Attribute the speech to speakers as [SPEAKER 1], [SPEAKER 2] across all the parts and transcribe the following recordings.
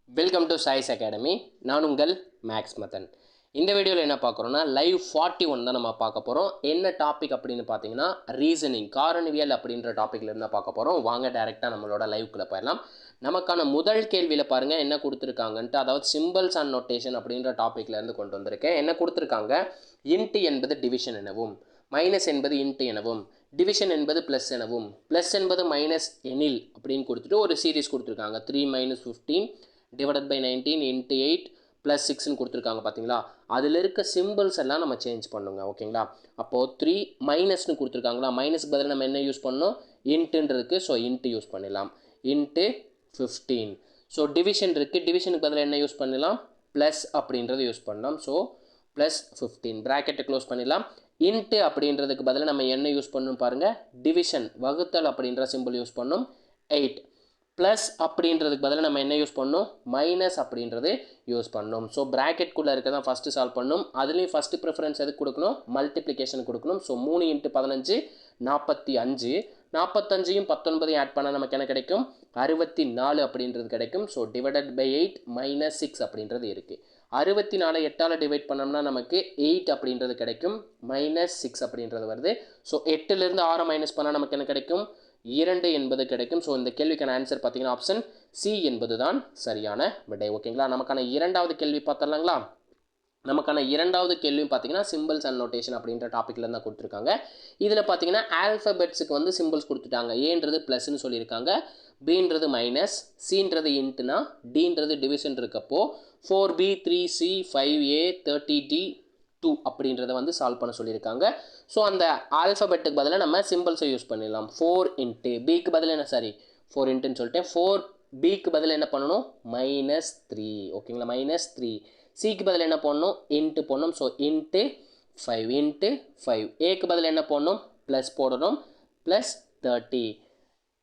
[SPEAKER 1] Welcome to choice academy. நான் உங்கள் maths Madan. இந்த வீடியோவில் என்ன பார்க்குறோன்னா லைவ் 41 தான் நம்ம பார்க்க போகிறோம். என்ன டாபிக் அப்படின்னு பார்த்தீங்கன்னா ரீசனிங், காரணிவியல் அப்படின்ற டாப்பிக்கில் இருந்தால் பார்க்க போகிறோம். வாங்க டைரெக்டாக நம்மளோட லைவ்க்குள்ளே போயிடலாம். நமக்கான முதல் கேள்வியில் பாருங்கள் என்ன கொடுத்துருக்காங்கன்ட்டு, அதாவது சிம்பிள்ஸ் அண்ட் நோட்டேஷன் அப்படின்ற டாப்பிக்லேருந்து கொண்டு வந்திருக்கேன். என்ன கொடுத்துருக்காங்க, இன்ட்டு என்பது டிவிஷன் எனவும், மைனஸ் என்பது இன்ட்டு எனவும், டிவிஷன் என்பது ப்ளஸ் எனவும், ப்ளஸ் என்பது மைனஸ் எனில் அப்படின்னு கொடுத்துட்டு ஒரு சீரீஸ் கொடுத்துருக்காங்க. 3 - 15 டிவைடட் பை 19 இன்ட்டு 8 ப்ளஸ் 6ன்னு கொடுத்துருக்காங்க பார்த்தீங்களா. அதில் இருக்க சிம்பிள்ஸ் எல்லாம் நம்ம சேஞ்ச் பண்ணுங்க. ஓகேங்களா. அப்போது 3 மைனஸ்னு கொடுத்துருக்காங்களா, மைனஸ்க்கு பதில் நம்ம என்ன யூஸ் பண்ணணும், இன்ட்டுன்றதுக்கு. ஸோ இன்ட்டு யூஸ் பண்ணிடலாம், இன்ட்டு 15. ஸோ டிவிஷன் இருக்குது, டிவிஷனுக்கு பதில் என்ன யூஸ் பண்ணலாம், ப்ளஸ் அப்படின்றது யூஸ் பண்ணலாம். ஸோ ப்ளஸ் 15 ப்ராக்கெட்டை க்ளோஸ் பண்ணிடலாம். இன்ட்டு அப்படின்றதுக்கு பதில் நம்ம என்ன யூஸ் பண்ணணும் பாருங்கள், டிவிஷன் வகுத்தல் அப்படின்ற சிம்பிள் யூஸ் பண்ணணும் 8. ப்ளஸ் அப்படின்றதுக்கு பதில் நம்ம என்ன யூஸ் பண்ணணும், மைனஸ் அப்படின்றது யூஸ் பண்ணணும். ஸோ ப்ராக்கெட்குள்ளே இருக்க தான் ஃபஸ்ட்டு சால்வ் பண்ணணும். அதுலேயும் ஃபஸ்ட்டு ப்ரிஃபரன்ஸ் எதுக்கு கொடுக்கணும், மல்டிப்ளிகேஷன் கொடுக்கணும். ஸோ 3 × 15 45, 45யும் 19யும் ஆட் பண்ணால் நமக்கு என்ன கிடைக்கும், 64 அப்படின்றது கிடைக்கும். ஸோ டிவைடட் பை 8 - 6 அப்படின்றது இருக்குது. 64 8ஆல் டிவைட் பண்ணோம்னா நமக்கு 8 அப்படின்றது கிடைக்கும், -6 அப்படின்றது வருது. ஸோ 8லேருந்து 6 மைனஸ் பண்ணால் நமக்கு என்ன கிடைக்கும், 2 என்பது கிடைக்கும். ஸோ இந்த கேள்விக்கான ஆன்சர் பார்த்தீங்கன்னா ஆப்ஷன் சி என்பது தான் சரியான விடை. ஓகேங்களா. நமக்கான இரண்டாவது கேள்வி பார்த்துடலாங்களா. நமக்கான இரண்டாவது கேள்வியும் பார்த்தீங்கன்னா சிம்பிள்ஸ் அண்ட் நோட்டேஷன் அப்படின்ற டாப்பிக்கில் தான் கொடுத்துருக்காங்க. இதில் பார்த்தீங்கன்னா ஆல்ஃபபெட்ஸுக்கு வந்து சிம்பிள்ஸ் கொடுத்துட்டாங்க. ஏன்றது ப்ளஸ்ன்னு சொல்லியிருக்காங்க, பின்றது மைனஸ், சின்றது இன்ட்டுனா, டின்றது டிவிஷன் இருக்கப்போ 4b 3c 5a 30d 2 அப்படின்றத வந்து சால்வ் பண்ண சொல்லியிருக்காங்க. ஸோ அந்த ஆல்ஃபபெட்டுக்கு பதிலாக நம்ம சிம்பிள்ஸை யூஸ் பண்ணிடலாம். 4 இன்ட்டு பிக்கு பதில் என்ன, சாரி 4 இன்ட்டுன்னு சொல்லிட்டேன். 4bக்கு பதில் என்ன பண்ணணும், -3. ஓகேங்களா, -3. சிக்கு பதில் என்ன பண்ணணும், இன்ட்டு போடணும். So into 5 into 5. ஏக்கு பதில் என்ன போடணும், ப்ளஸ் போடணும், ப்ளஸ் 30.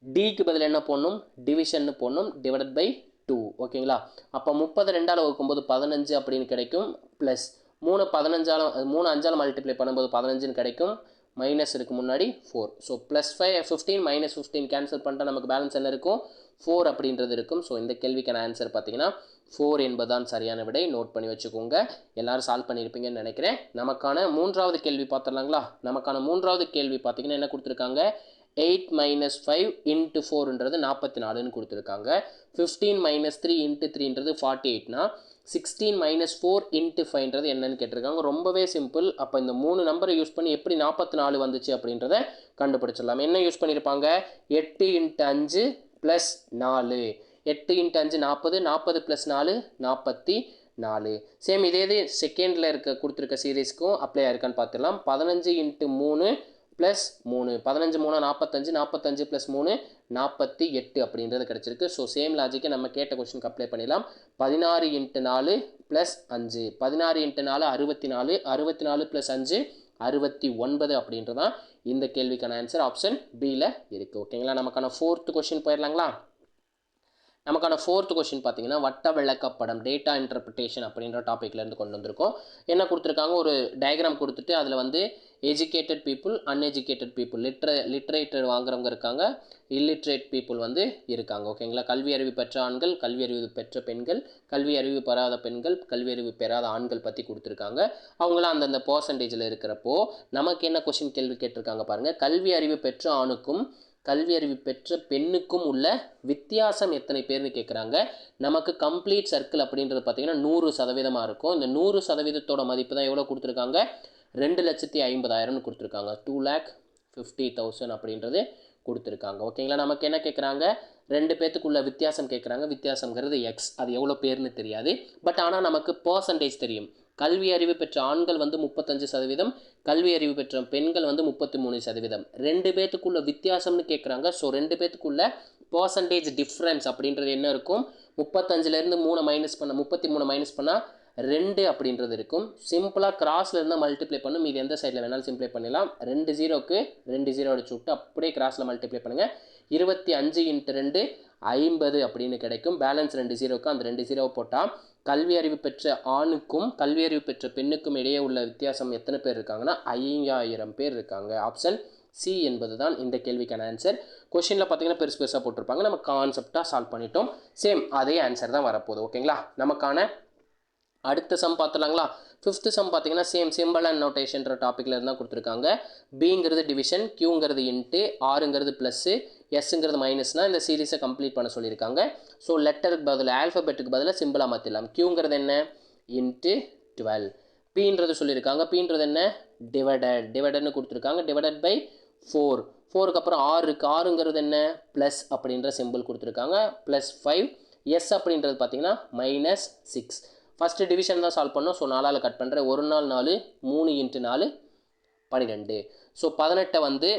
[SPEAKER 1] டிக்கு பதில் என்ன போடணும், டிவிஷன்னு போடணும், டிவைடட் பை 2. ஓகேங்களா. அப்போ 30 2ஆல் வகுக்கும்போது 15 அப்படின்னு கிடைக்கும், ப்ளஸ் 3 5ஆல் மல்டிப்ளை பண்ணும்போது 15ன்னு கிடைக்கும், மைனஸ் இருக்குது முன்னாடி 4. ஸோ ப்ளஸ் 15 -15 கேன்சல் பண்ணிட்டா நமக்கு பேலன்ஸ் என்ன இருக்கும், 4 அப்படின்றது இருக்கும். ஸோ இந்த கேள்விக்கான ஆன்சர் பார்த்தீங்கன்னா 4 என்பதுதான் சரியான விடை. நோட் பண்ணி வச்சுக்கோங்க, எல்லோரும் சால்வ் பண்ணியிருப்பீங்கன்னு நினைக்கிறேன். நமக்கான மூன்றாவது கேள்வி பார்த்துடலாங்களா. நமக்கான மூன்றாவது கேள்வி பார்த்தீங்கன்னா என்ன கொடுத்துருக்காங்க, 8 - 5 × 4ன்றது 44ன்னு கொடுத்துருக்காங்க. 15 - 3 × 3ன்றது 48னா 16 - 4 × 5ன்றது என்னன்னு கேட்டிருக்காங்க. ரொம்பவே சிம்பிள். அப்போ இந்த 3 நம்பரை யூஸ் பண்ணி எப்படி 44 வந்துச்சு அப்படின்றத கண்டுபிடிச்சிடலாம். என்ன யூஸ் பண்ணியிருப்பாங்க, 8 × 5 + 4, 8 × 5 40, 40 + 4 44. சேம் இதே இது செகண்டில் கொடுத்துருக்க சீரீஸ்க்கும் அப்ளை ஆயிருக்கான்னு பார்த்துடலாம். 15 × 3 + 3, 15 3 45, 45 + 3 48 அப்படின்றது கிடச்சிருக்கு. ஸோ சேம் லாஜிக்கை நம்ம கேட்ட கொஸ்டினுக்கு அப்ளை பண்ணிடலாம். 16 × 4 + 5, 16 × 4 64, 64 + 5 69 அப்படின்றது தான் இந்த கேள்விக்கான ஆன்சர் ஆப்ஷன் பியில் இருக்குது. ஓகேங்களா. நமக்கான 4th கொஸ்டின் போயிடலாங்களா. நமக்கான 4th கொஸ்டின் பார்த்தீங்கன்னா வட்ட விளக்கப்படம், டேட்டா இன்டர்பிரிட்டேஷன் அப்படின்ற டாப்பிக்லேருந்து கொண்டு வந்திருக்கோம். என்ன கொடுத்துருக்காங்க, ஒரு டயக்ராம் கொடுத்துட்டு அதில் வந்து எஜுகேட்டட் பீப்புள், அன்எஜுகேட்டட் பீப்புள், லிட்ரேட்டர் வாங்குறவங்க இருக்காங்க, இல்லிட்ரேட் பீப்புள் வந்து இருக்காங்க. ஓகேங்களா. கல்வி அறிவு பெற்ற ஆண்கள், கல்வி அறிவு பெற்ற பெண்கள், கல்வி அறிவு பெறாத பெண்கள், கல்வி அறிவு பெறாத ஆண்கள் பற்றி கொடுத்துருக்காங்க. அவங்களாம் அந்தந்த பர்சன்டேஜில் இருக்கிறப்போ நமக்கு என்ன கொஸ்டின் கேள்வி கேட்டிருக்காங்க பாருங்கள், கல்வி அறிவு பெற்ற ஆணுக்கும் கல்வி அறிவு பெற்ற பெண்ணுக்கும் உள்ள வித்தியாசம் எத்தனை பேர்னு கேட்குறாங்க. நமக்கு கம்ப்ளீட் சர்க்கிள் அப்படின்றது பார்த்தீங்கன்னா 100% இருக்கும். இந்த 100%தோட மதிப்பு தான் எவ்வளோ கொடுத்துருக்காங்க, 2,50,000 கொடுத்துருக்காங்க. 2,50,000 அப்படின்றது கொடுத்துருக்காங்க. ஓகேங்களா. நமக்கு என்ன கேட்குறாங்க, 2 பேர்த்துக்குள்ள வித்தியாசம் கேட்குறாங்க. வித்தியாசங்கிறது எக்ஸ், அது எவ்வளோ பேர்னு தெரியாது. பட் ஆனால் நமக்கு பர்சன்டேஜ் தெரியும். கல்வி அறிவு பெற்ற ஆண்கள் வந்து 35%, கல்வி அறிவு பெற்ற பெண்கள் வந்து 33%. 2 பேர்த்துக்குள்ள வித்தியாசம்னு கேட்குறாங்க. ஸோ 2 பேர்த்துக்குள்ள பர்சன்டேஜ் டிஃப்ரென்ஸ் அப்படின்றது என்ன இருக்கும், 35லேருந்து 3 மைனஸ் பண்ண 33 மைனஸ் பண்ணால் 2 அப்படின்றது இருக்கும். சிம்பிளாக கிராஸில் இருந்தால் மல்டிப்ளை பண்ணும், இது எந்த சைடில் வேணாலும் சிம்பிளை பண்ணிடலாம். 2 0க்கு 2 0 அடிச்சு விட்டு அப்படியே கிராஸில் மல்டிப்ளை பண்ணுங்கள். 25 × 2 50 அப்படின்னு கிடைக்கும். பேலன்ஸ் 2 0க்கு அந்த 2 0 போட்டால் கல்வி அறிவு பெற்ற ஆணுக்கும் கல்வி அறிவு பெற்ற பெண்ணுக்கும் இடையே உள்ள வித்தியாசம் எத்தனை பேர் இருக்காங்கன்னா 5000 பேர் இருக்காங்க. ஆப்ஷன் சி என்பது தான் இந்த கேள்விக்கான ஆன்சர். கொஷினில் பார்த்தீங்கன்னா பெருசு பெருசாக போட்டிருப்பாங்க, நம்ம கான்செப்டாக சால்வ் பண்ணிட்டோம். சேம் அதே ஆன்சர் தான் வரப்போகுது. ஓகேங்களா? நமக்கான அடுத்த சம் பார்த்துலாங்களா? ஃபிஃப்த்து சம் பார்த்தீங்கன்னா சேம் சிம்பிள் அண்ட் நோட்டேஷன்ற டாப்பிக்கில் இருந்தால் கொடுத்துருக்காங்க. பிங்கிறது டிவிஷன், கியூங்கிறது இன்ட்டு, ஆறுங்கிறது ப்ளஸ்ஸு, எஸ்ங்கிறது மைனஸ்னால் இந்த சீரீஸை கம்ப்ளீட் பண்ண சொல்லியிருக்காங்க. ஸோ லெட்டருக்கு பதில் ஆல்ஃபபெட்டுக்கு பதிலாக சிம்பிளாக மாற்றிடலாம். கியூங்கிறது என்ன? இன்ட்டு 12. பீன்றது சொல்லியிருக்காங்க. பீன்றது என்ன? டிவைடட்னு கொடுத்துருக்காங்க. Divided by 4. 4க்கு அப்புறம் 6 இருக்குது. 6ங்கிறது என்ன? ப்ளஸ் அப்படின்ற சிம்பிள் கொடுத்துருக்காங்க. ப்ளஸ் 5. எஸ் அப்படின்றது பார்த்தீங்கன்னா -6. ஃபஸ்ட்டு டிவிஷன் தான் சால்வ் பண்ணோம். ஸோ 4ஆல் கட் பண்ணுறேன். 1 நாள் 4, 3 × 4 12. ஸோ 18 வந்து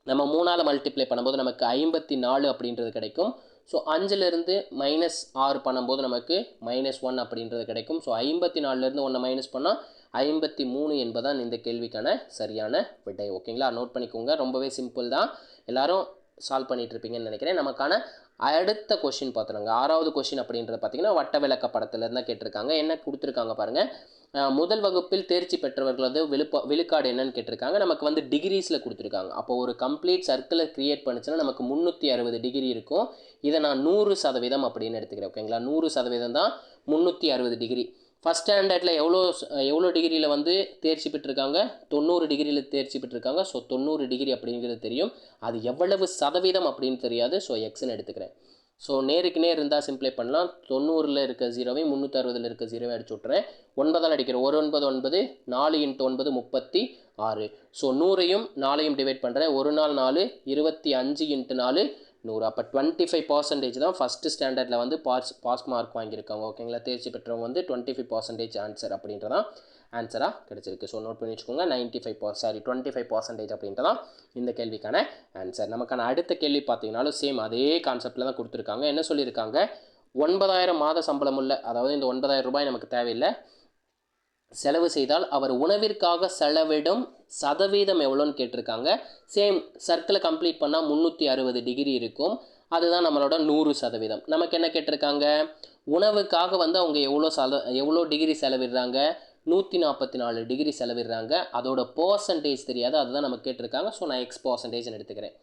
[SPEAKER 1] நம்ம 3ஆல் மல்டிப்ளை பண்ணும்போது நமக்கு 54 அப்படின்றது கிடைக்கும். ஸோ 5லேருந்து -6 பண்ணும்போது நமக்கு -1 அப்படின்றது கிடைக்கும். ஸோ 54லேருந்து 1 மைனஸ் பண்ணால் 53 என்பதான் இந்த கேள்விக்கான சரியான விடை. ஓகேங்களா? நோட் பண்ணிக்கோங்க. ரொம்பவே சிம்பிள் தான், எல்லோரும் சால்வ் பண்ணிகிட்டு இருப்பீங்கன்னு நினைக்கிறேன். நமக்கான அடுத்த கொஷின் பார்த்துருங்க. 6வது கொஷின் அப்படின்றது பார்த்தீங்கன்னா வட்ட விளக்க படத்தில் தான் கேட்டிருக்காங்க. என்ன கொடுத்துருக்காங்க பாருங்கள். முதல் வகுப்பில் தேர்ச்சி பெற்றவர்களது விழுக்காடு என்னன்னு கேட்டிருக்காங்க. நமக்கு வந்து டிகிரிஸில் கொடுத்துருக்காங்க. அப்போ ஒரு கம்ப்ளீட் சர்க்கிளை க்ரியேட் பண்ணிச்சுன்னா நமக்கு 360 டிகிரி இருக்கும். இதை நான் 100% அப்படின்னு எடுத்துக்கிறேன். ஓகேங்களா? 100% தான் 360 டிகிரி. ஃபஸ்ட் ஸ்டாண்டர்டில் எவ்வளோ டிகிரியில் வந்து தேர்ச்சி பெற்றிருக்காங்க? 90 டிகிரியில் தேர்ச்சி பெற்றிருக்காங்க. ஸோ 90 டிகிரி அப்படிங்கிறது தெரியும். அது எவ்வளவு சதவீதம் அப்படின்னு தெரியாது. ஸோ எக்ஸ்ன்னு எடுத்துக்கிறேன். ஸோ நேருக்கு நேர் இருந்தால் சிம்ப்ளை பண்ணலாம். 90ல் இருக்க 0வையும் 360ல் இருக்க 0வையும் அடிச்சு விட்றேன். 9ஆல் அடிக்கிறேன். 1 9 9, 4 × 9 36. ஸோ 100ஐயும் 4ஐயும் டிவைட் பண்ணுறேன். 1 நாள் 4, 25 × 4 100. அப்போ 25% தான் ஃபஸ்ட்டு ஸ்டாண்டர்டில் வந்து பாஸ் மார்க் வாங்கியிருக்காங்க. ஓகேங்களா? தேர்ச்சி பெற்றவங்க வந்து 25% ஆன்சர் அப்படின்றதான் ஆன்சராக கிடச்சிருக்கு. ஸோ நோட் பண்ணி வச்சுக்கோங்க. 25% அப்படின்றதான் இந்த கேள்விக்கான ஆன்சர். நமக்கான அடுத்த கேள்வி பார்த்தீங்கன்னாலும் சேம் அதே கான்செப்டில் தான் கொடுத்துருக்காங்க. என்ன சொல்லியிருக்காங்க? 9000 மாத சம்பளம் உள்ள, அதாவது இந்த 9000 ரூபாய் நமக்கு தேவையில்லை, செலவு செய்தால் அவர் உணவிற்காக செலவிடும் சதவீதம் எவ்வளோன்னு கேட்டிருக்காங்க. சேம் சர்க்கிளை கம்ப்ளீட் பண்ணால் 360 டிகிரி இருக்கும். அதுதான் நம்மளோட 100%. நமக்கு என்ன கேட்டிருக்காங்க? உணவுக்காக வந்து அவங்க எவ்வளோ டிகிரி செலவிடுறாங்க? 144 டிகிரி செலவிடுறாங்க. அதோட பர்சன்டேஜ் தெரியாது, அதுதான் நம்ம கேட்டிருக்காங்க. ஸோ நான் X% எடுத்துக்கிறேன்.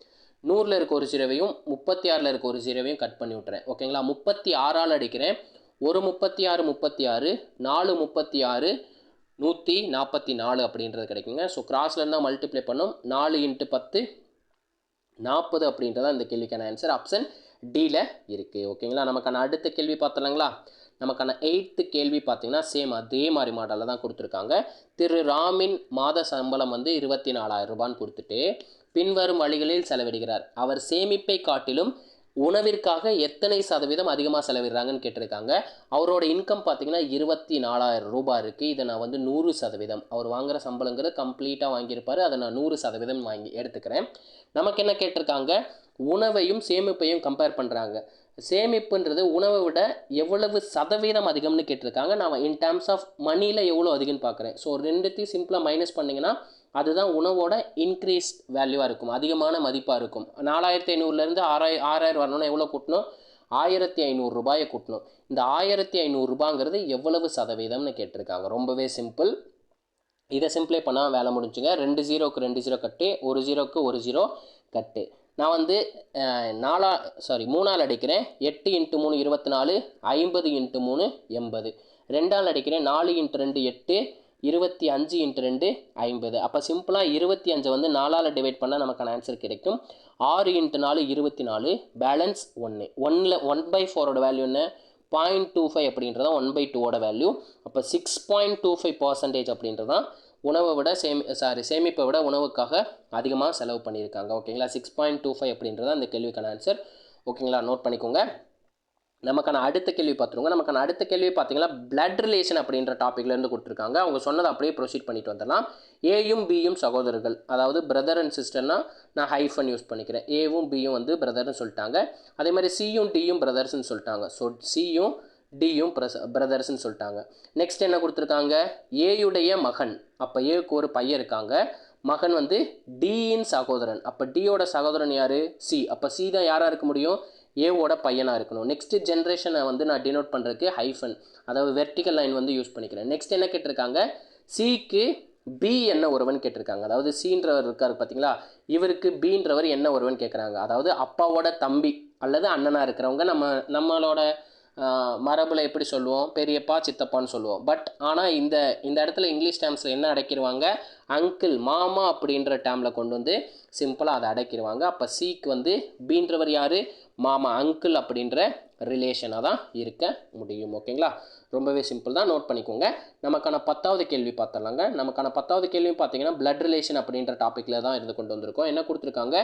[SPEAKER 1] 100ல் இருக்க ஒரு 0வையும் 36ல் இருக்க ஒரு 0வையும் கட் பண்ணி விட்டுறேன். ஓகேங்களா? 36ஆல் அடிக்கிறேன். 1 36 36, 4 36, 144 அப்படின்றது கிடைக்குங்க. ஸோ கிராஸில் இருந்தால் மல்டிப்ளை பண்ணோம். 4 × 10 40 அப்படின்றதான் இந்த கேள்விக்கான ஆன்சர். ஆப்ஷன் டியில் இருக்குது. ஓகேங்களா? நமக்கான அடுத்த கேள்வி பார்த்தலாங்களா? நமக்கான 8th கேள்வி பார்த்தீங்கன்னா சேம் அதே மாதிரி மாடலில் தான் கொடுத்துருக்காங்க. திரு ராமின் மாத சம்பளம் வந்து 24,000 ரூபான்னு கொடுத்துட்டு பின்வரும் வழிகளில் செலவிடுகிறார். அவர் சேமிப்பை காட்டிலும் உணவிற்காக எத்தனை சதவீதம் அதிகமாக செலவிடுறாங்கன்னு கேட்டிருக்காங்க. அவரோட இன்கம் பார்த்தீங்கன்னா 24,000 ரூபாய் இருக்குது. இதை நான் வந்து 100%, அவர் வாங்குகிற சம்பளங்கிறது கம்ப்ளீட்டாக வாங்கியிருப்பார், அதை நான் 100% வாங்கி எடுத்துக்கிறேன். நமக்கு என்ன கேட்டிருக்காங்க? உணவையும் சேமிப்பையும் கம்பேர் பண்ணுறாங்க. சேமிப்புன்றது உணவை விட எவ்வளவு சதவீதம் அதிகம்னு கேட்டிருக்காங்க. நான் இன் டேர்ம்ஸ் ஆஃப் மணியில் எவ்வளோ அதிகம்னு பார்க்குறேன். ஸோ ரெண்டுத்தையும் சிம்பிளாக மைனஸ் பண்ணிங்கன்னா அதுதான் உணவோட இன்க்ரீஸ் வேல்யூவாக இருக்கும், அதிகமான மதிப்பாக இருக்கும். 4,500லேருந்து 6,000 வரணும்னா எவ்வளோ கூட்டணும்? 1,500 ரூபாயை கூட்டணும். இந்த 1,500 ரூபாங்கிறது எவ்வளவு சதவீதம்னு கேட்டிருக்காங்க. ரொம்பவே சிம்பிள். இதை சிம்பிளை பண்ணால் வேலை முடிஞ்சுங்க. 2 0க்கு 2 0 கட்டு, 1 0க்கு 1 0 கட்டு. நான் வந்து 3ஆல் அடிக்கிறேன். 8 × 3 24, 50 × 3 80. 2ஆல் அடிக்கிறேன். 4 × 2 8, 25 × 2 50. அப்போ சிம்பிளாக 25 வந்து 4ஆல் டிவைட் பண்ணால் நமக்கான ஆன்சர் கிடைக்கும். 6 × 4 24, பேலன்ஸ் 1. 1/4ஓட வேல்யூ என்ன? 0.25 அப்படின்றதான் 1/2ஓட வேல்யூ. அப்போ 6.25% அப்படின்றதான் உணவை விட சேமிப்பை விட உணவுக்காக அதிகமாக செலவு பண்ணியிருக்காங்க. ஓகேங்களா? 6.25 அப்படின்றதான் அந்த கேள்விக்கான ஆன்சர். ஓகேங்களா? நோட் பண்ணிக்கோங்க. நமக்கான அடுத்த கேள்வி பார்த்துருங்க. நமக்கான அடுத்த கேள்வி பார்த்தீங்கன்னா பிளட் ரிலேஷன் அப்படின்ற டாப்பிக்லேருந்து கொடுத்துருக்காங்க. அவங்க சொன்னதை அப்படியே ப்ரொசீட் பண்ணிட்டு வந்துடலாம். ஏயும் பியும் சகோதரர்கள், அதாவது பிரதர் அண்ட் சிஸ்டர்னால் நான் ஹைஃபன் யூஸ் பண்ணிக்கிறேன். ஏவும் பியும் வந்து பிரதர்னு சொல்லிட்டாங்க. அதே மாதிரி சியும் டியும் பிரதர்ஸ்ன்னு சொல்லிட்டாங்க. ஸோ சியும் டியும் பிரதர்ஸ்ன்னு சொல்லிட்டாங்க. நெக்ஸ்ட் என்ன கொடுத்துருக்காங்க? ஏயுடைய மகன், அப்போ ஏவுக்கு ஒரு பையன் இருக்காங்க, மகன் வந்து டியின் சகோதரன். அப்போ டியோட சகோதரன் யார்? சி. அப்போ சி தான் யாராக இருக்க முடியும்? ஏவோட பையனாக இருக்கணும். நெக்ஸ்ட் ஜென்ரேஷனை வந்து நான் டினோட் பண்ணுறதுக்கு ஹைஃபன், அதாவது வெர்டிக்கல் லைன் வந்து யூஸ் பண்ணிக்கிறேன். நெக்ஸ்ட் என்ன கேட்டிருக்காங்க? சிக்கு பி என்ன ஒருவன் கேட்டிருக்காங்க. அதாவது சின்றவர் இருக்கார் பார்த்தீங்களா, இவருக்கு பின்றவர் என்ன ஒருவன் கேட்குறாங்க. அதாவது அப்பாவோட தம்பி அல்லது அண்ணனாக இருக்கிறவங்க நம்மளோட மரபில் எப்படி சொல்லுவோம், பெரியப்பா சித்தப்பான்னு சொல்லுவோம். பட் ஆனால் இந்த இடத்துல இங்கிலீஷ் டேர்ம்ஸில் என்ன அடைக்கிடுவாங்க, அங்கிள் மாமா அப்படின்ற டேர்மில் கொண்டு வந்து சிம்பிளாக அதை அடைக்கிடுவாங்க. அப்போ சிக்கு வந்து பீன்றவர் யார், மாமா, அங்கிள் அப்படின்ற ரிலேஷனாக தான் இருக்க முடியும். ஓகேங்களா, ரொம்பவே சிம்பிள் தான், நோட் பண்ணிக்கோங்க. நமக்கான 10வது கேள்வி பார்த்துடலாங்க. நமக்கான 10வது கேள்வி பார்த்தீங்கன்னா பிளட் ரிலேஷன் அப்படின்ற டாப்பிக்கில் தான் இருந்து கொண்டு வந்திருக்கோம். என்ன கொடுத்துருக்காங்க,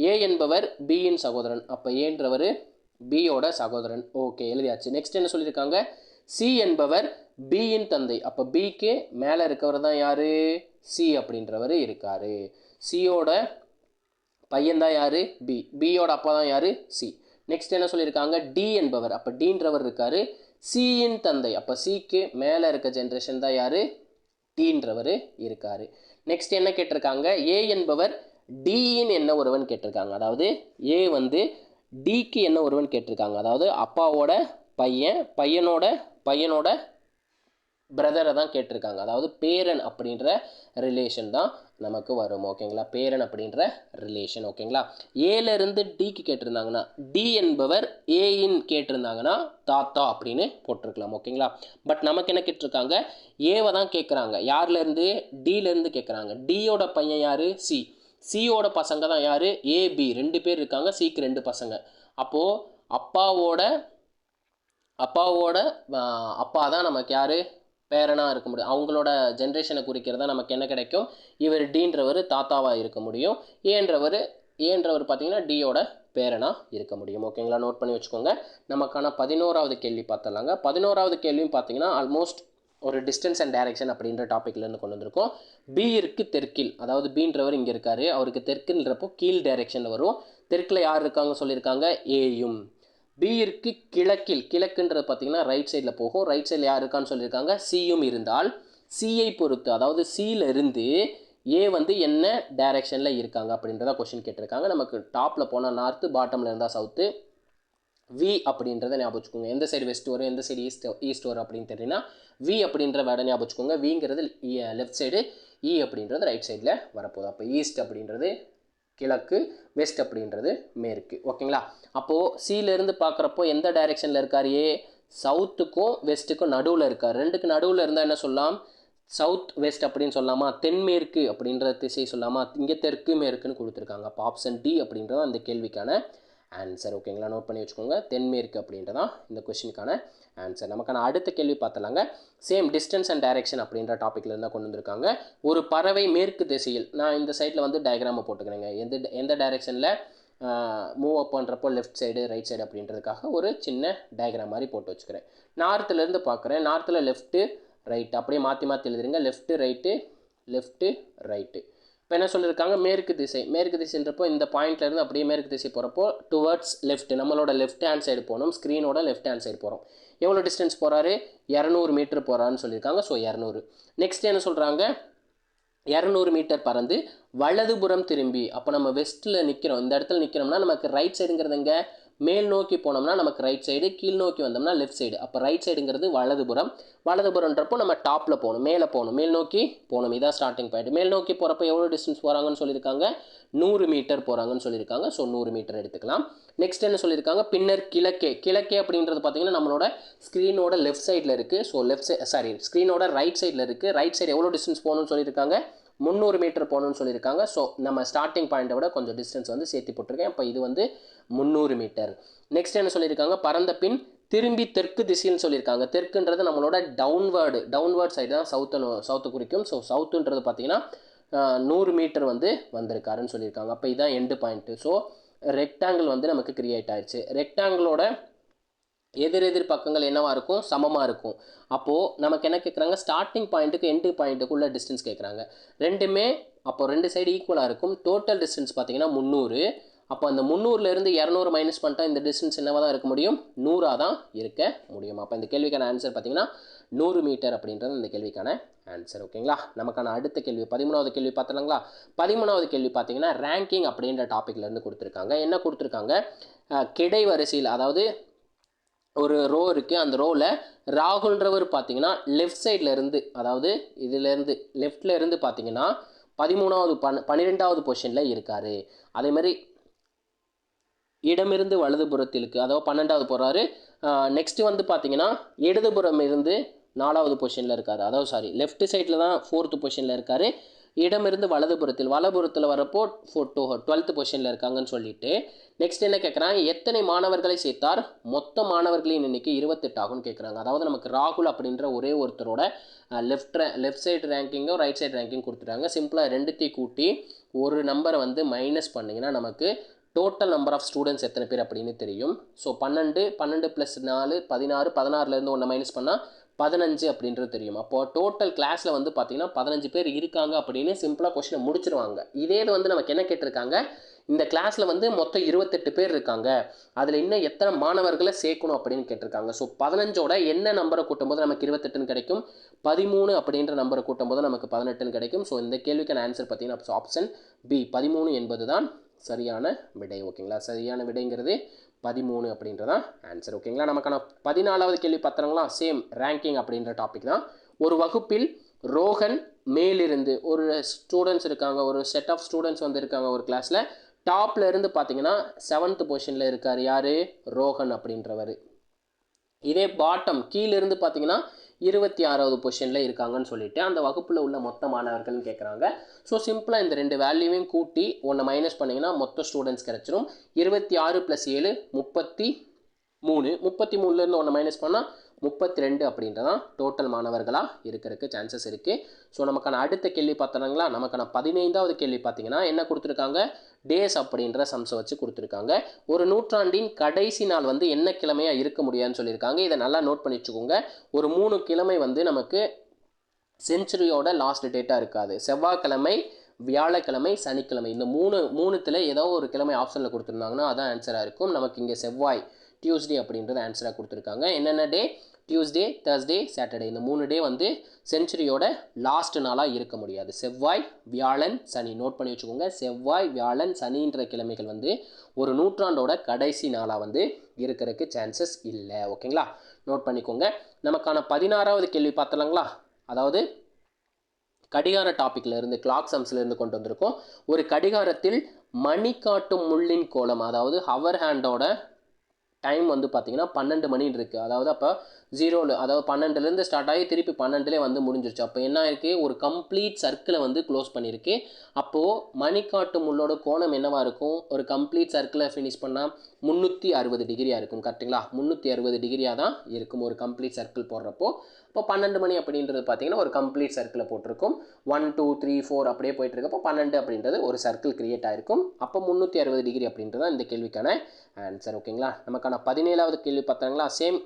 [SPEAKER 1] ஏ என்பவர் பியின் சகோதரன். அப்போ ஏன்றவர் பியோட சகோதரன். ஓகே, எழுதியாச்சு. நெக்ஸ்ட் என்ன சொல்லியிருக்காங்க, சி என்பவர் பியின் தந்தை. அப்போ பிக்கு மேலே இருக்கவர் தான் யார், சி அப்படின்றவர் இருக்கார். சியோட பையன் தான் யார், பியோட அப்பா தான் யார், சி. நெக்ஸ்ட் என்ன சொல்லியிருக்காங்க, டி என்பவர். அப்போ டீன்றவர் இருக்கார். சியின் தந்தை. அப்போ சிக்கு மேலே இருக்க ஜென்ரேஷன் தான் யார், டீன்றவர் இருக்கார். நெக்ஸ்ட் என்ன கேட்டிருக்காங்க, ஏ என்பவர் டியின் என்ன ஒருவன் கேட்டிருக்காங்க. அதாவது ஏ வந்து டிக்கு என்ன ஒருவன் கேட்டிருக்காங்க. அதாவது அப்பாவோட பையனோட பிரதரை தான் கேட்டிருக்காங்க. அதாவது பேரன் அப்படின்ற ரிலேஷன் தான் நமக்கு வரும். ஓகேங்களா, பேரன் அப்படின்ற ரிலேஷன். ஓகேங்களா, ஏலேருந்து டிக்கு கேட்டிருந்தாங்கன்னா, டி என்பவர் ஏயின் கேட்டிருந்தாங்கன்னா தாத்தா அப்படின்னு போட்டிருக்கலாம். ஓகேங்களா, பட் நமக்கு என்ன கேட்டிருக்காங்க, ஏவை தான் கேட்குறாங்க. யார்லேருந்து, டிலேருந்து கேட்குறாங்க. டியோட பையன் யார், சி. சியோட பசங்க தான் யார், ஏபி. 2 பேர் இருக்காங்க, சிக்கு 2 பசங்க. அப்போது அப்பாவோட அப்பா தான் நமக்கு யார், பேரனாக இருக்க முடியும். அவங்களோட ஜென்ரேஷனை குறிக்கிறதா நமக்கு என்ன கிடைக்கும், இவர் டீன்றவர் தாத்தாவாக இருக்க முடியும். ஏன்றவர் பார்த்தீங்கன்னா டியோட பேரனாக இருக்க முடியும். ஓகேங்களா, நோட் பண்ணி வச்சுக்கோங்க. நமக்கான 11வது கேள்வி பார்த்துடலாங்க. 11வது கேள்வியும் பார்த்தீங்கன்னா ஆல்மோஸ்ட் ஒரு டிஸ்டன்ஸ் அண்ட் டைரக்ஷன் அப்படின்ற டாப்பிக்லேருந்து கொண்டு வந்திருக்கோம். பி இருக்கு தெற்கில். அதாவது பீன்றவர் இங்கே இருக்கார், அவருக்கு தெற்குன்றப்போ கீழ் டைரெக்ஷனில் வரும். தெற்கில் யார் இருக்காங்க சொல்லியிருக்காங்க, ஏயும். பி இருக்கு கிழக்கில். கிழக்குன்றது பார்த்தீங்கன்னா ரைட் சைடில் போகும். ரைட் சைடில் யார் இருக்கான்னு சொல்லியிருக்காங்க, சியும் இருந்தால் சியை பொறுத்து, அதாவது சியிலிருந்து ஏ வந்து என்ன டைரெக்ஷனில் இருக்காங்க அப்படின்றத கொஷின் கேட்டிருக்காங்க. நமக்கு டாப்பில் போனால் நார்த்து, பாட்டமில் இருந்தால் சவுத்து. வி அப்படின்றத ஞாபகம் வச்சுக்கோங்க. எந்த சைடு வெஸ்ட் வரும், எந்த சைடு ஈஸ்ட் வரும் அப்படின்னு தெரியுன்னா வி அப்படின்ற வேர்டை ஞாபகம் வச்சுக்கோங்க. விங்கிறது லெஃப்ட் சைடு, இ அப்படின்றது ரைட் சைடில் வரப்போகுது. அப்போ ஈஸ்ட் அப்படின்றது கிழக்கு, வெஸ்ட் அப்படின்றது மேற்கு. ஓகேங்களா, அப்போது சியிலேருந்து பார்க்குறப்போ எந்த டைரெக்ஷனில் இருக்கார், ஏ சவுத்துக்கும் வெஸ்ட்டுக்கும் நடுவில் இருக்கார். 2க்கு நடுவில் இருந்தால் என்ன சொல்லலாம், சவுத் வெஸ்ட் அப்படின்னு சொல்லலாமா, தென்மேற்கு அப்படின்ற திசை சொல்லலாமா. இங்கே தெற்கு மேற்குன்னு கொடுத்துருக்காங்க. அப்போ ஆப்ஷன் டி அப்படின்றது அந்த கேள்விக்கான ஆன்சர். ஓகேங்களா, நோட் பண்ணி வச்சுக்கோங்க. தென்மேற்கு அப்படின்றதான் இந்த கொஸ்டினுக்கான ஆன்சர். நமக்கான அடுத்த கேள்வி பார்த்தலாங்க. சேம் டிஸ்டன்ஸ் அண்ட் டைரெக்ஷன் அப்படின்ற டாப்பிக்கில் இருந்தால் கொண்டு வந்திருக்காங்க. ஒரு பறவை மேற்கு திசையில், நான் இந்த சைடில் வந்து டயக்ராமை போட்டுக்கிறேங்க. எந்த டைரெக்ஷனில் மூவ் அப் பண்ணுறப்போ லெஃப்ட் சைடு ரைட் சைடு அப்படின்றதுக்காக ஒரு சின்ன டயக்ராம் மாதிரி போட்டு வச்சுக்கிறேன். நார்த்துலேருந்து பார்க்குறேன். நார்த்தில் லெஃப்ட்டு ரைட்டு அப்படியே மாற்றி எழுதுறீங்க. Left right. இப்போ என்ன சொல்லியிருக்காங்க, மேற்கு திசைன்றப்போ இந்த பாயிண்ட்லேருந்து அப்படியே மேற்கு திசை போகிறப்போ டுவர்ட்ஸ் லெஃப்ட், நம்மளோட லெஃப்ட் ஹேண்ட் சைடு போகணும். ஸ்க்ரீனோட லெஃப்ட் ஹேண்ட் சைடு போகிறோம். எவ்வளோ டிஸ்டன்ஸ் போகிறாரு, 200 மீட்டர் போகிறான்னு சொல்லியிருக்காங்க. ஸோ 200. நெக்ஸ்ட் என்ன சொல்கிறாங்க, 200 மீட்டர் பறந்து வலதுபுறம் திரும்பி. அப்போ நம்ம வெஸ்ட்டில் நிற்கிறோம், இந்த இடத்துல நிற்கிறோம்னா நமக்கு ரைட் சைடுங்கிறது எங்கே, மேல் நோக்கி போனோம்னா நமக்கு ரைட் சைடு, கீழ் நோக்கி வந்தோம்னா லெஃப்ட் சைடு. அப்போ ரைட் சைடுங்கிறது வலதுபுறம்ன்றப்போ நம்ம டாப்பில் போகணும், மேலே போகணும், மேல் நோக்கி போகணும். இதான் ஸ்டார்டிங் பாயிண்ட். மேல் நோக்கி போகிறப்போ எவ்வளோ டிஸ்டன்ஸ் போகிறாங்கன்னு சொல்லியிருக்காங்க, 100 மீட்டர் போகிறாங்கன்னு சொல்லியிருக்காங்க. ஸோ 100 மீட்டர் எடுத்துக்கலாம். நெக்ஸ்ட் என்ன சொல்லியிருக்காங்க, பின்னர் கிழக்கே அப்படின்றது பார்த்தீங்கன்னா நம்மளோட ஸ்க்ரீனோட லெஃப்ட் சைடில் இருக்குது. ஸோ ஸ்க்ரீனோட ரைட் சைடில் இருக்குது. ரைட் சைடு எவ்வளோ டிஸ்டன்ஸ் போகணும்னு சொல்லியிருக்காங்க, 300 மீட்டர் போகணும்னு சொல்லியிருக்காங்க. ஸோ நம்ம ஸ்டார்டிங் பாயிண்ட்டை விட கொஞ்சம் டிஸ்டன்ஸ் வந்து சேர்த்து போட்டிருக்கேன். அப்போ இது வந்து 300 மீட்டர். நெக்ஸ்ட் என்ன சொல்லியிருக்காங்க, பறந்த பின் திரும்பி தெற்கு திசைன்னு சொல்லியிருக்காங்க. தெற்குன்றது நம்மளோட டவுன்வேர்ட் சைடு தான் சவுத்து குறிக்கும். ஸோ சவுத்துன்றது பார்த்தீங்கன்னா 100 மீட்டர் வந்து வந்திருக்காருன்னு சொல்லியிருக்காங்க. அப்போ இதுதான் எண்டு பாயிண்ட்டு. ஸோ ரெக்டாங்கிள் வந்து நமக்கு கிரியேட் ஆயிடுச்சு. ரெக்டாங்கிளோட எதிர் பக்கங்கள் என்னவாக இருக்கும், சமமாக இருக்கும். அப்போது நமக்கு என்ன கேட்குறாங்க, ஸ்டார்டிங் பாயிண்ட்டுக்கு எண்டு பாயிண்ட்டுக்குள்ள டிஸ்டன்ஸ் கேட்குறாங்க. ரெண்டுமே அப்போ 2 சைடு ஈக்குவலாக இருக்கும். டோட்டல் டிஸ்டன்ஸ் பார்த்தீங்கன்னா 300. அப்போ அந்த 300லேருந்து 200 மைனஸ் பண்ணிட்டா இந்த டிஸ்டன்ஸ் என்னவாக தான் இருக்க முடியும், 100ஆக தான் இருக்க முடியும். அப்போ இந்த கேள்விக்கான ஆன்சர் பார்த்தீங்கன்னா 100 மீட்டர் அப்படின்றது இந்த கேள்விக்கான ஆன்சர். ஓகேங்களா, நமக்கான அடுத்த கேள்வி 13வது கேள்வி பார்த்துலாங்களா. 13வது கேள்வி பார்த்தீங்கன்னா ரேங்கிங் அப்படின்ற டாப்பிக்லேருந்து கொடுத்துருக்காங்க. என்ன கொடுத்துருக்காங்க, கிடை வரிசையில், அதாவது ஒரு ரோ இருக்குது, அந்த ரோவில் ராகுல்ன்றவர் பார்த்தீங்கன்னா லெஃப்ட் சைடில் இருந்து, அதாவது இதிலேருந்து லெஃப்டில் இருந்து பார்த்தீங்கன்னா 12வது பொசிஷனில் இருக்கார். அதேமாதிரி இடமிருந்து வலதுபுறத்திற்கு, அதாவது 12வது போகிறாரு. நெக்ஸ்ட்டு வந்து பார்த்தீங்கன்னா இடதுபுறம் இருந்து 4வது பொசிஷனில் இருக்கார். அதாவது லெஃப்ட் சைடில் தான் 4th பொசிஷனில் இருக்கார். இடமிருந்து வலதுபுறத்தில் வரப்போ 12th பொசிஷனில் இருக்காங்கன்னு சொல்லிட்டு நெக்ஸ்ட் என்ன கேட்குறாங்க, எத்தனை மாணவர்களை சேர்த்தார், மொத்த மாணவர்களின் எண்ணிக்கை 28 ஆகும்னு கேட்குறாங்க. அதாவது நமக்கு ராகுல் அப்படின்ற ஒரே ஒருத்தரோட லெஃப்ட் சைடு ரேங்கிங்கோ ரைட் சைடு ரேங்கிங் கொடுத்துட்டாங்க. சிம்பிளாக ரெண்டுத்தையும் கூட்டி ஒரு நம்பரை வந்து மைனஸ் பண்ணிங்கன்னா நமக்கு டோட்டல் நம்பர் ஆஃப் ஸ்டூடெண்ட்ஸ் எத்தனை பேர் அப்படின்னு தெரியும். ஸோ 12 + 4 16, 16லேருந்து ஒன்று மைனஸ் பண்ணால் 15 அப்படின்றது தெரியும். அப்போது டோட்டல் கிளாஸில் வந்து பார்த்திங்கன்னா 15 பேர் இருக்காங்க அப்படின்னு சிம்பிளாக கொஸ்டினை முடிச்சிருவாங்க. இதே வந்து நமக்கு என்ன கேட்டிருக்காங்க, இந்த கிளாஸில் வந்து மொத்தம் 28 பேர் இருக்காங்க, அதில் இன்னும் எத்தனை மாணவர்களை சேர்க்கணும் அப்படின்னு கேட்டிருக்காங்க. ஸோ 15ஓட என்ன நம்பரை கூட்டும்போது நமக்கு 28ன்னு கிடைக்கும், 13 அப்படின்ற நம்பரை கூட்டும்போது நமக்கு 18ன்னு கிடைக்கும். ஸோ இந்த கேள்விக்கான ஆன்சர் பார்த்தீங்கன்னா ஆப்ஷன் பி 13 என்பது தான் சரியான விடை. ஓகேங்களா, சரியான விடைங்கிறது 13 அப்படின்றதான் ஆன்சர். ஓகேங்களா, நமக்கான 14வது கேள்வி பார்த்துறாங்களா, சேம் ரேங்கிங் அப்படின்ற டாபிக் தான். ஒரு வகுப்பில் ரோஹன் மேலிருந்து ஒரு ஸ்டூடெண்ட்ஸ் இருக்காங்க, ஒரு செட் ஆஃப் ஸ்டூடெண்ட்ஸ் வந்து இருக்காங்க ஒரு கிளாஸில். டாப்பில் இருந்து பார்த்தீங்கன்னா 7th பொசிஷனில் இருக்கார் யார், ரோஹன் அப்படின்றவர். இதே பாட்டம் கீழிருந்து பார்த்தீங்கன்னா 26வது பொசிஷனில் இருக்காங்கன்னு சொல்லிட்டு அந்த வகுப்பில் உள்ள மொத்த மாணவர்கள்னு கேட்குறாங்க. ஸோ சிம்பிளாக இந்த ரெண்டு வேல்யூவையும் கூட்டி ஒன்று மைனஸ் பண்ணிங்கன்னா மொத்த ஸ்டூடெண்ட்ஸ் கிடச்சிரும். 26 + 7 33, 33லேருந்து ஒன்று மைனஸ் பண்ணால் 32 அப்படின்றதான் டோட்டல் மாணவர்களாக இருக்கிறதுக்கு சான்சஸ் இருக்குது. ஸோ நமக்கான அடுத்த கேள்வி பார்த்தோம்னா, நமக்கான 15வது கேள்வி பார்த்தீங்கன்னா என்ன கொடுத்துருக்காங்க, டேஸ் அப்படின்ற சம்ஸை வச்சு கொடுத்துருக்காங்க. ஒரு நூற்றாண்டின் கடைசி நாள் வந்து என்ன கிழமையாக இருக்க முடியாதுன்னு சொல்லியிருக்காங்க. இதை நல்லா நோட் பண்ணி வச்சுக்கோங்க. ஒரு 3 கிழமை வந்து நமக்கு செஞ்சுரியோட லாஸ்ட் டேட்டாக இருக்காது. செவ்வாய்க்கிழமை, வியாழக்கிழமை, சனிக்கிழமை, இந்த மூணுத்தில் ஏதோ ஒரு கிழமை ஆப்ஷனில் கொடுத்துருந்தாங்கன்னா அதான் ஆன்சராக இருக்கும். நமக்கு இங்கே செவ்வாய் டியூஸ்டே அப்படின்றது ஆன்சராக கொடுத்துருக்காங்க. என்னென்ன டே, டியூஸ்டே, தேர்ஸ்டே, சாட்டர்டே, இந்த 3 டே வந்து செஞ்சுரியோட லாஸ்ட் நாளாக இருக்க முடியாது. செவ்வாய், வியாழன், சனி நோட் பண்ணி வச்சுக்கோங்க. செவ்வாய், வியாழன், சனின்ற கிழமைகள் வந்து ஒரு நூற்றாண்டோட கடைசி நாளாக வந்து இருக்கிறதுக்கு சான்சஸ் இல்லை. ஓகேங்களா, நோட் பண்ணிக்கோங்க. நமக்கான 16வது கேள்வி பார்த்துலாங்களா, அதாவது கடிகார டாப்பிக்கில் இருந்து கிளாக் சம்ஸ்லேருந்து கொண்டு வந்திருக்கோம். ஒரு கடிகாரத்தில் மணி காட்டும் முள்ளின் கோலம், அதாவது ஹவர் ஹேண்டோட டைம் வந்து பார்த்திங்கன்னா 12 மணின்னு இருக்குது. அதாவது அப்போ 0, அதாவது 12லேருந்து ஸ்டார்ட் ஆகி திருப்பி 12லே வந்து முடிஞ்சிருச்சு. அப்போ என்ன இருக்குது, ஒரு கம்ப்ளீட் சர்க்கிளை வந்து க்ளோஸ் பண்ணியிருக்கு. அப்போது மணிக்காட்டு முள்ளோட கோணம் என்னவாக இருக்கும், ஒரு கம்ப்ளீட் சர்க்கிளை ஃபினிஷ் பண்ணால் 360 டிகிரியாக இருக்கும். கரெக்டுங்களா, 360 டிகிரியாக தான் இருக்கும் ஒரு கம்ப்ளீட் சர்க்கிள் போடுறப்போ. இப்போ 12 மணி அப்படின்றது பார்த்திங்கன்னா ஒரு கம்ப்ளீட் சர்க்கிளை போட்டிருக்கும். 1 2 3 4 அப்படியே போயிட்டுருக்கப்போ 12 அப்படின்றது ஒரு சர்க்கிள் கிரியேட் ஆகிருக்கும். அப்போ 360 டிகிரி அப்படின்றது தான் இந்த கேள்விக்கான ஆன்சர். ஓகேங்களா, நமக்கான 17வது கேள்வி பார்த்தாங்களா, சேம்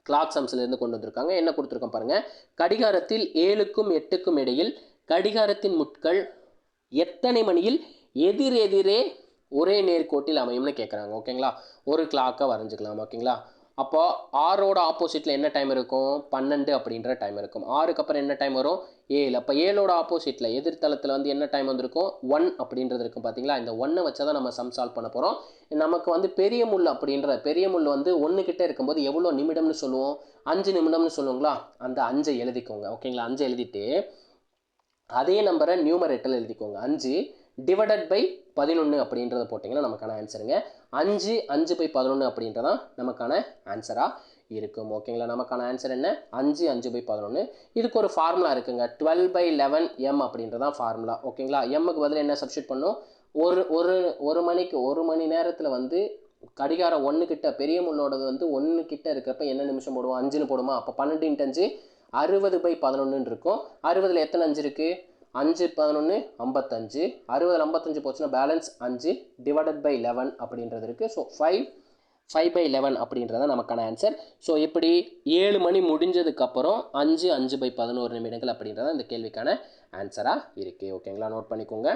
[SPEAKER 1] கிளாக் சம்ஸ்லேருந்து கொண்டு வந்திருக்காங்க. என்ன கொடுத்துருக்கோம் பாருங்கள், கடிகாரத்தில் 7க்கும் 8க்கும் இடையில் கடிகாரத்தின் முட்கள் எத்தனை மணியில் எதிரெதிரே ஒரே நேர்கோட்டில் அமையும்னு கேட்குறாங்க. ஓகேங்களா, ஒரு கிளாக்கை வரைஞ்சிக்கலாம். ஓகேங்களா, அப்போ 6ஓட ஆப்போசிட்டில் என்ன டைம் இருக்கும், 12 அப்படின்ற டைம் இருக்கும். 6க்கு அப்புறம் என்ன டைம் வரும், 7. அப்போ 7ஓட ஆப்போசிட்டில் எதிர்த்தளத்தில் வந்து என்ன டைம் வந்திருக்கும், 1 அப்படின்றது இருக்கும். பார்த்தீங்களா, இந்த 1 வச்சு தான் நம்ம சம் சால்வ் பண்ண போகிறோம். நமக்கு வந்து பெரிய முள் பெரிய முள் வந்து 1 கிட்டே இருக்கும்போது எவ்வளோ நிமிடம்னு சொல்லுவோம், 5 நிமிடம்னு சொல்லுவோங்களா. அந்த 5 எழுதிக்கோங்க. ஓகேங்களா, 5 எழுதிட்டு அதே நம்பரை நியூமரேட்டரில் எழுதிக்கோங்க. 5 / 11 அப்படின்றத போட்டிங்கன்னா நமக்கான ஆன்சருங்க. 5 5/11 அப்படின்றதான் நமக்கான ஆன்சராக இருக்கும். ஓகேங்களா, நமக்கான ஆன்சர் என்ன, 5 5/11. இதுக்கு ஒரு ஃபார்முலா இருக்குங்க, 12/11 m அப்படின்றதான் ஃபார்முலா. ஓகேங்களா, எம்முக்கு பதில் என்ன சப்ஸ்டியூட் பண்ணணும், ஒரு மணி நேரத்தில் வந்து கடிகாரம் 1 கிட்ட, பெரிய முள்ளோடது வந்து 1 கிட்ட இருக்கிறப்ப என்ன நிமிஷம் போடுவோம், 5ன்னு போடுமா. அப்போ 12 × 5 60/11 இருக்கும். 60ல் எத்தனை 5 இருக்குது, 5 11 55. 60ல் 55 போச்சுன்னா பேலன்ஸ் 5 / 11 அப்படின்றது இருக்குது. ஸோ 5/11 அப்படின்றத நமக்கான ஆன்சர். ஸோ இப்படி 7 மணி முடிஞ்சதுக்கப்புறம் 5 5/11 நிமிடங்கள் அப்படின்றத இந்த கேள்விக்கான ஆன்சராக இருக்குது. ஓகேங்களா, நோட் பண்ணிக்கோங்க.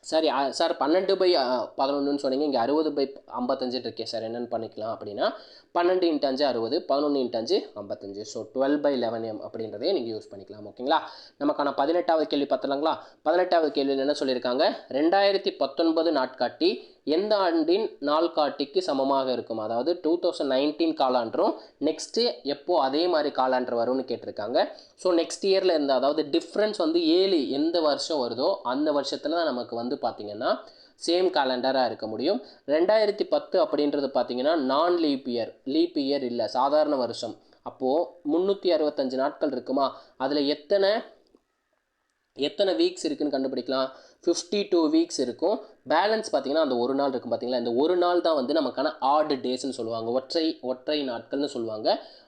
[SPEAKER 1] சரி சார், 12/11 சொன்னீங்க, இங்கே 60/55 இருக்கே சார், என்னென்னு பண்ணிக்கலாம் அப்படின்னா 12 × 5 60, 11 × 5 55. ஸோ 12/11 m அப்படின்றதே நீங்கள் யூஸ் பண்ணிக்கலாம். ஓகேங்களா, நமக்கான 18வது கேள்வி பார்த்துலாங்களா. 18வது கேள்வியில் என்ன சொல்லியிருக்காங்க, 2019 நாட்காட்டி எந்த ஆண்டின் நாள்காட்டிக்கு சமமாக இருக்கும்? அதாவது 2019 காலாண்டும் நெக்ஸ்ட்டு எப்போது அதே மாதிரி காலாண்டு வரும்னு கேட்டிருக்காங்க. ஸோ நெக்ஸ்ட் இயரில் இருந்து, அதாவது டிஃப்ரென்ஸ் வந்து 7 எந்த வருஷம் வருதோ அந்த வருஷத்தில் தான் நமக்கு வந்து பார்த்திங்கன்னா சேம் கேலண்டராக இருக்க முடியும். 2010 அப்படின்றது பார்த்திங்கன்னா நான் லீப் இயர் இல்லை, சாதாரண வருஷம். அப்போது 365 நாட்கள் இருக்குமா, அதில் எத்தனை வீக்ஸ் இருக்குதுன்னு கண்டுபிடிக்கலாம். 52 வீக்ஸ் இருக்கும். பேலன்ஸ் பார்த்திங்கன்னா அந்த ஒரு நாள் இருக்கும் பார்த்திங்களா, இந்த ஒரு நாள் தான் வந்து நமக்கான ஆட் டேஸ்ன்னு சொல்லுவாங்க, ஒற்றை நாட்கள்னு சொல்லுவாங்க.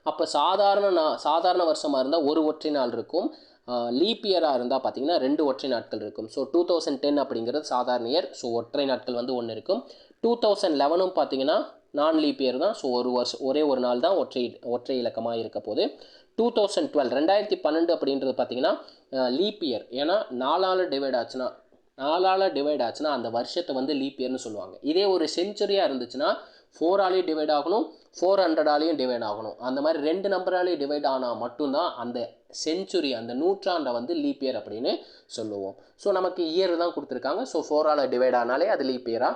[SPEAKER 1] அப்போ சாதாரண வருஷமாக இருந்தால் ஒரு ஒற்றை நாள் இருக்கும். லீப் இயராக இருந்தால் பார்த்திங்கன்னா 2 ஒற்றை நாட்கள் இருக்கும். ஸோ 2010 அப்படிங்கிறது சாதாரண இயர், ஸோ ஒற்றை நாட்கள் வந்து 1 இருக்கும். 2011 பார்த்திங்கன்னா நான் லீப் இயர் தான். ஸோ ஒரே ஒரு நாள் தான் ஒற்றை இலக்கமாக இருக்க போது. 2012 அப்படின்றது பார்த்திங்கன்னா லீப் இயர். ஏன்னா 4ஆல் டிவைட் ஆச்சுன்னா அந்த வருஷத்தை வந்து லீப் இயர்னு சொல்லுவாங்க. இதே ஒரு செஞ்சுரியாக இருந்துச்சுன்னா 4ஆலேயும் டிவைட் ஆகணும், 400ஆலேயும் டிவைட் ஆகணும். அந்த மாதிரி 2 நம்பராலேயும் டிவைட் ஆனால் மட்டும்தான் அந்த செஞ்சுரி, அந்த நூற்றாண்டை வந்து லீப் இயர் அப்படின்னு சொல்லுவோம். ஸோ நமக்கு இயர் தான் கொடுத்துருக்காங்க. ஸோ 4ஆல் டிவைட் ஆனாலே அது லீப் இயராக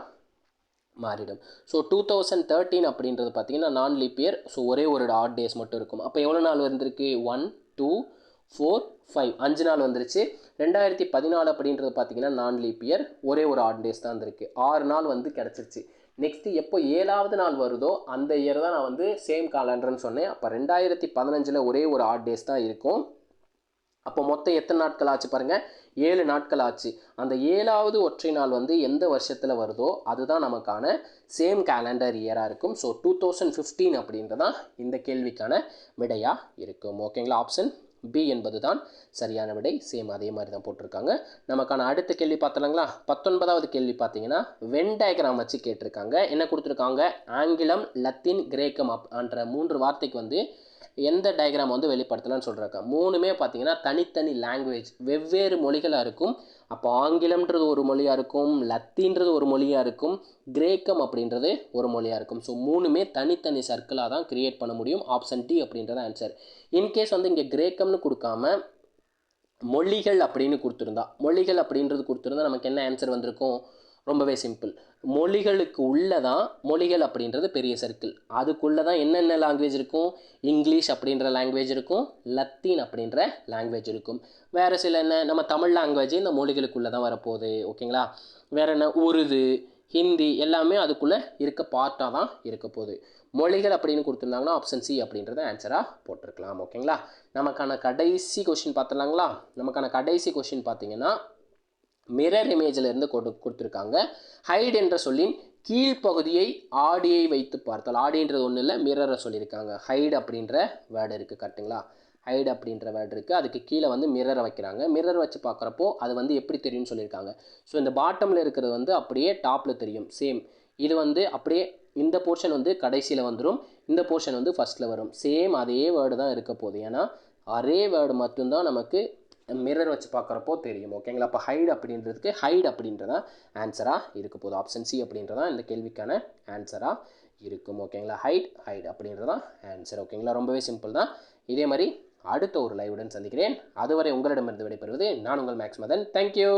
[SPEAKER 1] மாறிடும். ஸோ 2013 அப்படின்றது பார்த்திங்கன்னா நான் லீப் இயர். ஸோ ஒரே ஒரு ஆட் டேஸ் மட்டும் இருக்கும். அப்போ எவ்வளோ நாள் வந்திருக்கு? 1 2 4 5 5 நாள் வந்துருச்சு. 2014 அப்படின்றது பார்த்திங்கன்னா நான் லீப் இயர், ஒரே ஒரு ஆட் டேஸ் தான் வந்திருக்கு. 6 நாள் வந்து கிடச்சிருச்சு. நெக்ஸ்ட்டு எப்போ 7ஆவது நாள் வருதோ அந்த இயர் தான் நான் வந்து சேம் காலண்டர்னு சொன்னேன். அப்போ 2015 ஒரே ஒரு ஆட் டேஸ் தான் இருக்கும். அப்போ மொத்தம் எத்தனை நாட்கள் ஆச்சு பாருங்கள், 7 நாட்கள் ஆச்சு. அந்த 7ஆவது ஒற்றை நாள் வந்து எந்த வருஷத்தில் வருதோ அதுதான் நமக்கான சேம் கேலண்டர் இயராக இருக்கும். ஸோ 2015 அப்படின்றதான் இந்த கேள்விக்கான விடையாக இருக்கும். ஓகேங்களா, ஆப்ஷன் பி என்பது தான் சரியான விடை. சேம் அதே மாதிரி தான் போட்டிருக்காங்க. நமக்கான அடுத்த கேள்வி பார்த்தலாங்களா. 19வது கேள்வி பார்த்தீங்கன்னா வென் டயக்ராம் வச்சு கேட்டிருக்காங்க. என்ன கொடுத்துருக்காங்க? ஆங்கிலம், லத்தீன், கிரேக்கம் என்ற 3 வார்த்தைக்கு வந்து எந்த டயக்ராம் வந்து வெளிப்படுத்தலாம்னு சொல்கிறாங்க. 3மே பார்த்தீங்கன்னா தனித்தனி லாங்குவேஜ், வெவ்வேறு மொழிகளாக இருக்கும். அப்போ ஆங்கிலம்ன்றது ஒரு மொழியாக இருக்கும், லத்தீன்றது ஒரு மொழியாக இருக்கும், கிரேக்கம் அப்படின்றது ஒரு மொழியாக இருக்கும். ஸோ 3மே தனித்தனி சர்க்கிளாக தான் கிரியேட் பண்ண முடியும். ஆப்ஷன் டி அப்படின்றது ஆன்சர். இன்கேஸ் வந்து இங்கே கிரேக்கம்னு கொடுக்காம மொழிகள் அப்படின்னு கொடுத்துருந்தா நமக்கு என்ன ஆன்சர் வந்திருக்கும்? ரொம்பவே சிம்பிள். மொழிகளுக்கு உள்ளே தான், மொழிகள் அப்படின்றது பெரிய சர்க்கிள், அதுக்குள்ளே தான் என்னென்ன லாங்குவேஜ் இருக்கும்? இங்கிலீஷ் அப்படின்ற லாங்குவேஜ் இருக்கும், லத்தீன் அப்படின்ற லாங்குவேஜ் இருக்கும். வேறு சில நம்ம தமிழ் லாங்குவேஜ் இந்த மொழிகளுக்குள்ளே தான் வரப்போகுது. ஓகேங்களா. வேறு என்ன? உருது, ஹிந்தி எல்லாமே அதுக்குள்ளே இருக்க பார்ட்டாக தான் இருக்க போகுது. மொழிகள் அப்படின்னு கொடுத்துருந்தாங்கன்னா ஆப்ஷன் சி அப்படின்றத ஆன்சராக போட்டிருக்கலாம். ஓகேங்களா. நமக்கான கடைசி கொஷின் பார்த்துலாங்களா. நமக்கான கடைசி கொஷின் பார்த்தீங்கன்னா மிரர் இமேஜில் இருந்து கொடுத்துருக்காங்க. ஹைட் என்ற சொல்லின் கீழ்ப்பகுதியை ஆடியை வைத்து பார்த்தால், ஆடின்றது ஒன்றும் இல்லை, மிரரை சொல்லியிருக்காங்க. ஹைட் அப்படின்ற வேர்டு இருக்குது, கரெக்டுங்களா. ஹைட் அப்படின்ற வேர்டு இருக்குது, அதுக்கு கீழே வந்து மிரரை வைக்கிறாங்க. மிரர் வச்சு பார்க்குறப்போ அது வந்து எப்படி தெரியும்னு சொல்லியிருக்காங்க. ஸோ இந்த பாட்டமில் இருக்கிறது வந்து அப்படியே டாப்பில் தெரியும். சேம் இது வந்து அப்படியே இந்த போர்ஷன் வந்து கடைசியில் வந்துடும், இந்த போர்ஷன் வந்து ஃபஸ்ட்டில் வரும். சேம் அதே வேர்டு தான் இருக்க போகுது. ஏன்னா அரே வேர்டு மட்டும்தான் நமக்கு மிரர் வச்சு பார்க்குறப்போ தெரியும். ஓகேங்களா. அப்போ ஹைட் அப்படின்றதான் ஆன்சராக இருக்க போகுது. ஆப்ஷன் சி அப்படின்றதான் இந்த கேள்விக்கான ஆன்சராக இருக்கும். ஓகேங்களா. ஹைட் அப்படின்றதான் ஆன்சர். ஓகேங்களா. ரொம்பவே சிம்பிள் தான். இதே மாதிரி அடுத்த ஒரு லைவுடன் சந்திக்கிறேன். அதுவரை உங்களிடமிருந்து விடைபெறுவது நான் உங்கள் மேக்ஸ் மதன். தேங்க்யூ.